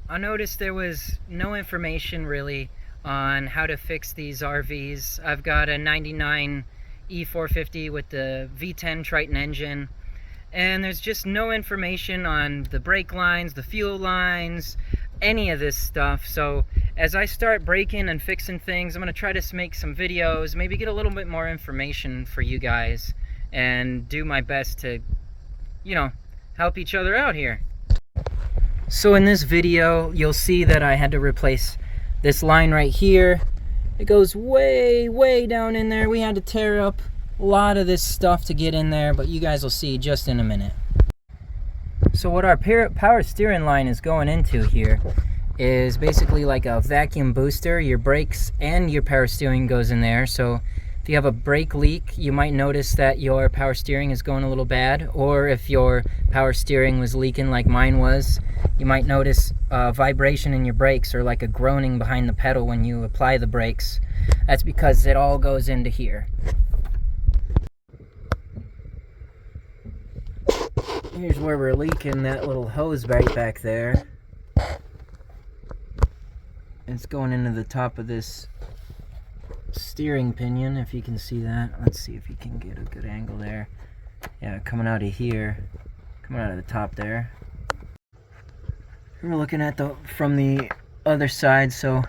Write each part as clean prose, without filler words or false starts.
I noticed there was no information really on how to fix these RVs. I've got a 99 E450 with the V10 Triton engine, and there's just no information on the brake lines, the fuel lines, any of this stuff. So as I start breaking and fixing things, I'm going to try to make some videos, maybe get a little bit more information for you guys, and do my best to, help each other out here. So in this video, you'll see that I had to replace this line right here. It goes way, way down in there. We had to tear up a lot of this stuff to get in there, but you guys will see just in a minute. So what our power steering line is going into here is basically like a vacuum booster. Your brakes and your power steering goes in there. So if you have a brake leak, you might notice that your power steering is going a little bad, or if your power steering was leaking like mine was, you might notice vibration in your brakes or like a groaning behind the pedal when you apply the brakes. That's because it all goes into here. Here's where we're leaking, that little hose right back there. It's going into the top of this steering pinion, if you can see that. Let's see if you can get a good angle there. Yeah, coming out of here, coming out of the top there. We're looking at from the other side, so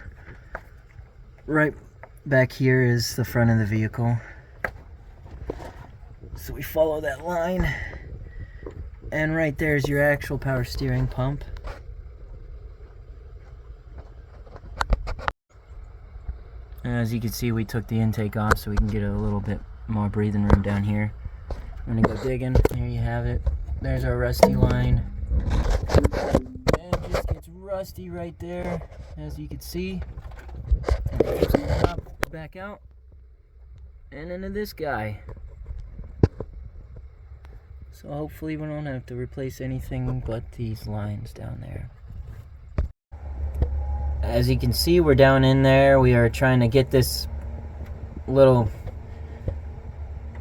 right back here is the front of the vehicle. So we follow that line, and right there's your actual power steering pump. As you can see, we took the intake off so we can get a little bit more breathing room down here. I'm gonna go digging. Here you have it. There's our rusty line. And it just gets rusty right there, as you can see. And it keeps going up, back out, and into this guy. So hopefully we don't have to replace anything but these lines down there. As you can see, we're down in there. We are trying to get this little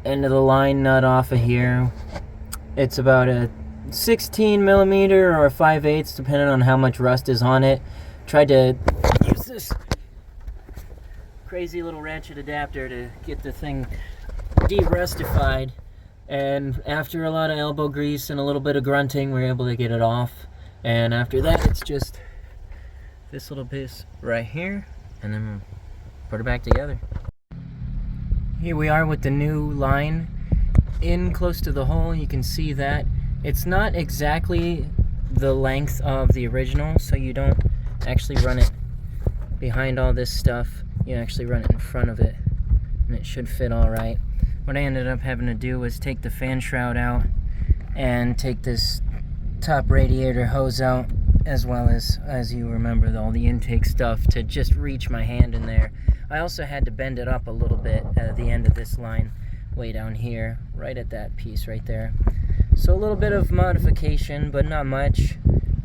end of the line nut off of here. It's about a 16 millimeter or a 5/8, depending on how much rust is on it. Tried to use this crazy little ratchet adapter to get the thing de-rustified, and after a lot of elbow grease and a little bit of grunting, we were able to get it off. And after that, it's just this little piece right here, and then put it back together. Here we are with the new line in close to the hole. You can see that it's not exactly the length of the original, so you don't actually run it behind all this stuff. You actually run it in front of it, and it should fit all right. What I ended up having to do was take the fan shroud out and take this top radiator hose out, as well as you remember, all the intake stuff to just reach my hand in there. I also had to bend it up a little bit at the end of this line, way down here, right at that piece right there. So a little bit of modification, but not much.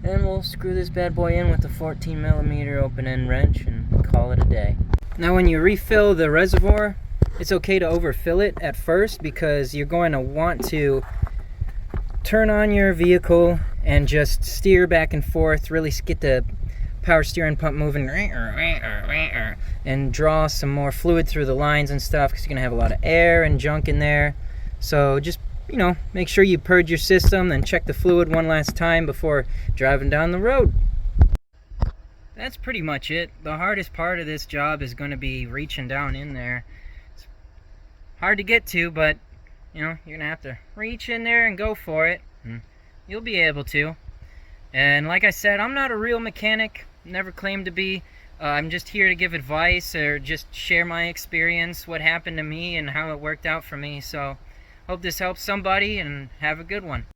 And we'll screw this bad boy in with a 14 millimeter open end wrench and call it a day. Now when you refill the reservoir, it's okay to overfill it at first, because you're going to want to turn on your vehicle and just steer back and forth, really get the power steering pump moving, and draw some more fluid through the lines and stuff, because you're gonna have a lot of air and junk in there. So just, make sure you purge your system and check the fluid one last time before driving down the road. That's pretty much it. The hardest part of this job is going to be reaching down in there. It's hard to get to, but you're gonna have to reach in there and go for it. You'll be able to. And like I said, I'm not a real mechanic, never claimed to be. I'm just here to give advice or just share my experience, what happened to me and how it worked out for me. So hope this helps somebody, and have a good one.